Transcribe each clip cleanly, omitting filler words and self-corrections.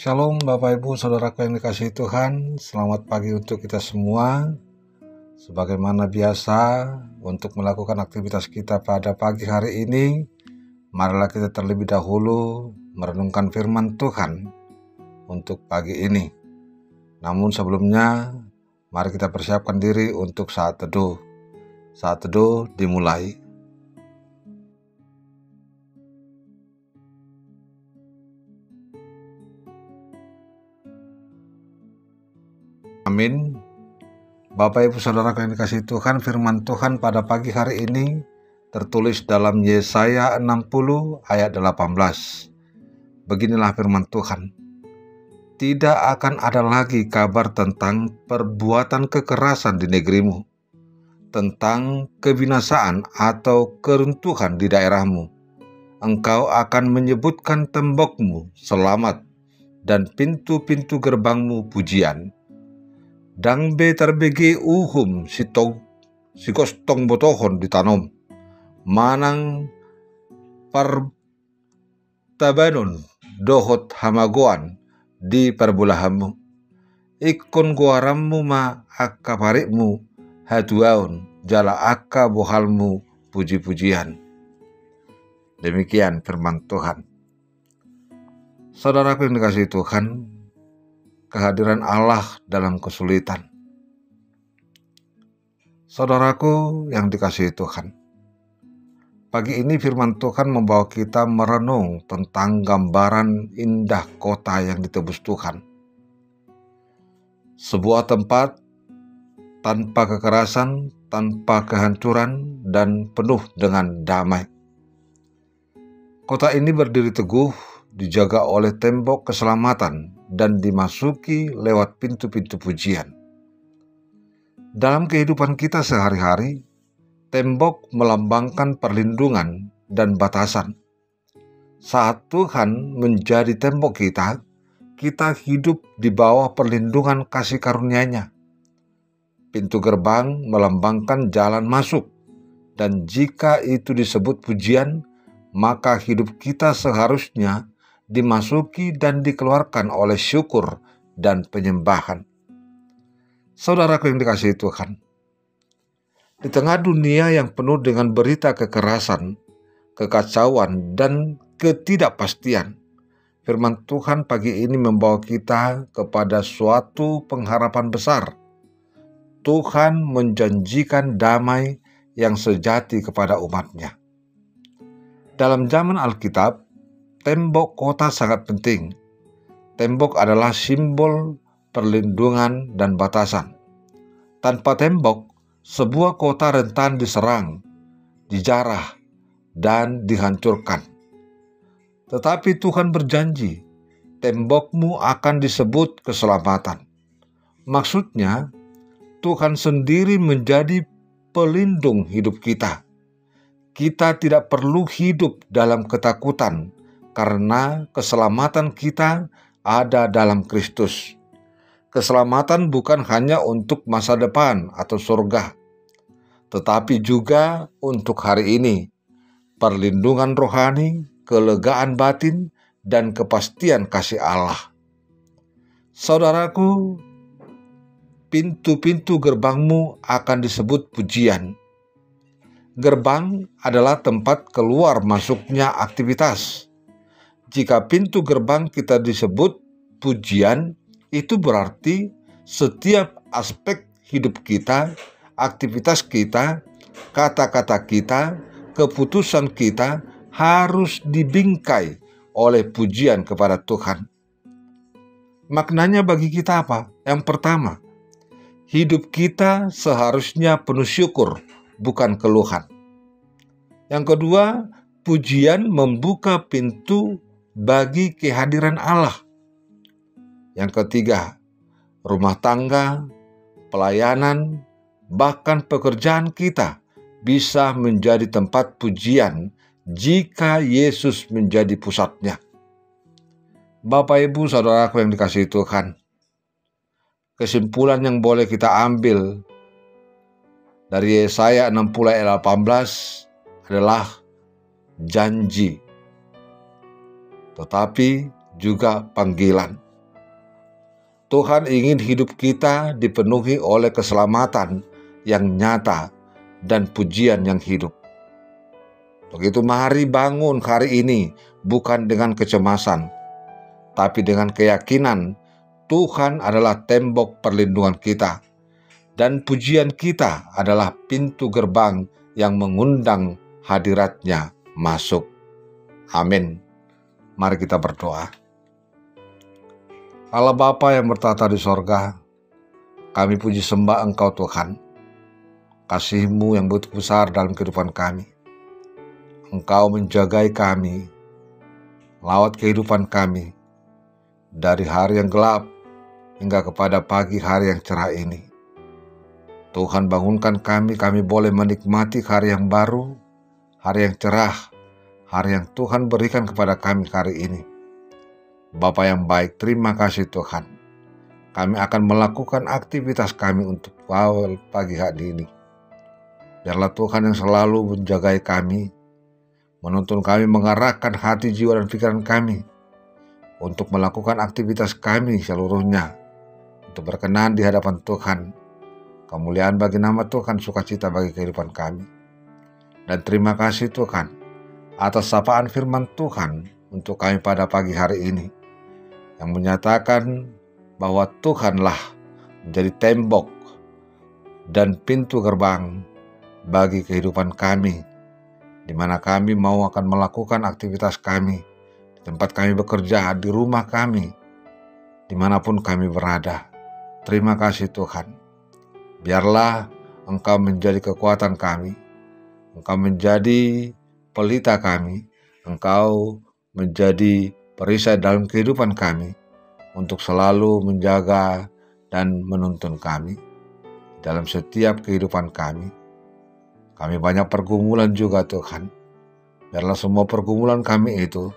Shalom Bapak Ibu Saudaraku yang dikasihi Tuhan. Selamat pagi untuk kita semua. Sebagaimana biasa untuk melakukan aktivitas kita pada pagi hari ini, marilah kita terlebih dahulu merenungkan firman Tuhan untuk pagi ini. Namun sebelumnya, mari kita persiapkan diri untuk saat teduh. Saat teduh dimulai. Amin. Bapak Ibu Saudara yang dikasihi Tuhan, firman Tuhan pada pagi hari ini tertulis dalam Yesaya 60 ayat 18. Beginilah firman Tuhan. Tidak akan ada lagi kabar tentang perbuatan kekerasan di negerimu, tentang kebinasaan atau keruntuhan di daerahmu. Engkau akan menyebutkan tembokmu selamat dan pintu-pintu gerbangmu pujian. Dang be terbegi uhum si kostong botohon ditanom, manang partabanon dohot hamagoan di perbulahanmu, ikon guarammu ma akka parikmu hatuaun jala akka bohalmu puji-pujian. Demikian firman Tuhan. Saudaraku yang dikasihi Tuhan, kehadiran Allah dalam kesulitan. Saudaraku yang dikasihi Tuhan, pagi ini firman Tuhan membawa kita merenung tentang gambaran indah kota yang ditebus Tuhan. Sebuah tempat tanpa kekerasan, tanpa kehancuran, dan penuh dengan damai. Kota ini berdiri teguh, dijaga oleh tembok keselamatan, dan dimasuki lewat pintu-pintu pujian. Dalam kehidupan kita sehari-hari, tembok melambangkan perlindungan dan batasan. Saat Tuhan menjadi tembok kita, kita hidup di bawah perlindungan kasih karunia-Nya. Pintu gerbang melambangkan jalan masuk, dan jika itu disebut pujian, maka hidup kita seharusnya dimasuki dan dikeluarkan oleh syukur dan penyembahan. Saudaraku yang dikasihi Tuhan, di tengah dunia yang penuh dengan berita kekerasan, kekacauan, dan ketidakpastian, firman Tuhan pagi ini membawa kita kepada suatu pengharapan besar. Tuhan menjanjikan damai yang sejati kepada umat-Nya. Dalam zaman Alkitab, tembok kota sangat penting. Tembok adalah simbol perlindungan dan batasan. Tanpa tembok, sebuah kota rentan diserang, dijarah, dan dihancurkan. Tetapi Tuhan berjanji, tembokmu akan disebut keselamatan. Maksudnya, Tuhan sendiri menjadi pelindung hidup kita. Kita tidak perlu hidup dalam ketakutan, karena keselamatan kita ada dalam Kristus. Keselamatan bukan hanya untuk masa depan atau surga, tetapi juga untuk hari ini. Perlindungan rohani, kelegaan batin, dan kepastian kasih Allah. Saudaraku, pintu-pintu gerbangmu akan disebut pujian. Gerbang adalah tempat keluar masuknya aktivitas. Jika pintu gerbang kita disebut pujian, itu berarti setiap aspek hidup kita, aktivitas kita, kata-kata kita, keputusan kita harus dibingkai oleh pujian kepada Tuhan. Maknanya bagi kita apa? Yang pertama, hidup kita seharusnya penuh syukur, bukan keluhan. Yang kedua, pujian membuka pintu bagi kehadiran Allah. Yang ketiga, rumah tangga, pelayanan, bahkan pekerjaan kita bisa menjadi tempat pujian jika Yesus menjadi pusatnya. Bapak Ibu Saudaraku yang dikasihi Tuhan, kesimpulan yang boleh kita ambil dari Yesaya 60 ayat 18 adalah janji, tetapi juga panggilan. Tuhan ingin hidup kita dipenuhi oleh keselamatan yang nyata dan pujian yang hidup. Begitu mari bangun hari ini bukan dengan kecemasan, tapi dengan keyakinan Tuhan adalah tembok perlindungan kita, dan pujian kita adalah pintu gerbang yang mengundang hadirat-Nya masuk. Amin. Mari kita berdoa. Allah Bapa yang bertata di sorga, kami puji sembah Engkau Tuhan. Kasih-Mu yang begitu besar dalam kehidupan kami. Engkau menjagai kami, lawat kehidupan kami, dari hari yang gelap hingga kepada pagi hari yang cerah ini. Tuhan bangunkan kami boleh menikmati hari yang baru, hari yang cerah, hari yang Tuhan berikan kepada kami hari ini. Bapa yang baik, terima kasih Tuhan. Kami akan melakukan aktivitas kami untuk awal pagi hari ini. Biarlah Tuhan yang selalu menjagai kami, menuntun kami, mengarahkan hati, jiwa, dan pikiran kami untuk melakukan aktivitas kami seluruhnya, untuk berkenan di hadapan Tuhan. Kemuliaan bagi nama Tuhan, sukacita bagi kehidupan kami. Dan terima kasih Tuhan atas sapaan firman Tuhan untuk kami pada pagi hari ini, yang menyatakan bahwa Tuhanlah menjadi tembok dan pintu gerbang bagi kehidupan kami, di mana kami mau akan melakukan aktivitas kami, di tempat kami bekerja, di rumah kami, dimanapun kami berada. Terima kasih Tuhan. Biarlah Engkau menjadi kekuatan kami, Engkau menjadi pelita kami, Engkau menjadi perisai dalam kehidupan kami, untuk selalu menjaga dan menuntun kami dalam setiap kehidupan kami. Kami banyak pergumulan juga Tuhan. Biarlah semua pergumulan kami itu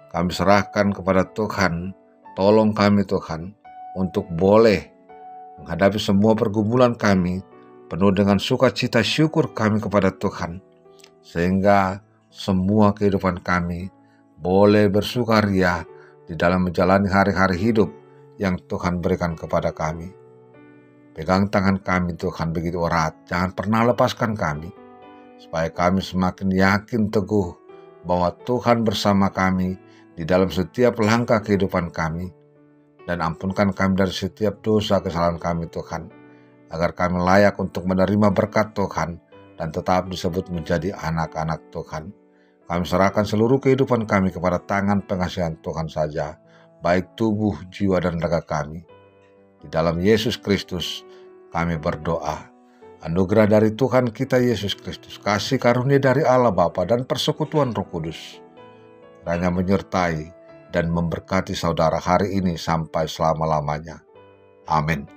kami serahkan kepada Tuhan. Tolong kami Tuhan untuk boleh menghadapi semua pergumulan kami penuh dengan sukacita syukur kami kepada Tuhan, sehingga semua kehidupan kami boleh bersukaria di dalam menjalani hari-hari hidup yang Tuhan berikan kepada kami. Pegang tangan kami Tuhan begitu erat, jangan pernah lepaskan kami, supaya kami semakin yakin teguh bahwa Tuhan bersama kami di dalam setiap langkah kehidupan kami. Dan ampunkan kami dari setiap dosa kesalahan kami Tuhan, agar kami layak untuk menerima berkat Tuhan dan tetap disebut menjadi anak-anak Tuhan. Kami serahkan seluruh kehidupan kami kepada tangan pengasihan Tuhan saja, baik tubuh, jiwa, dan raga kami. Di dalam Yesus Kristus kami berdoa. Anugerah dari Tuhan kita Yesus Kristus, kasih karunia dari Allah Bapa, dan persekutuan Roh Kudus hanya menyertai dan memberkati saudara hari ini sampai selama-lamanya. Amin.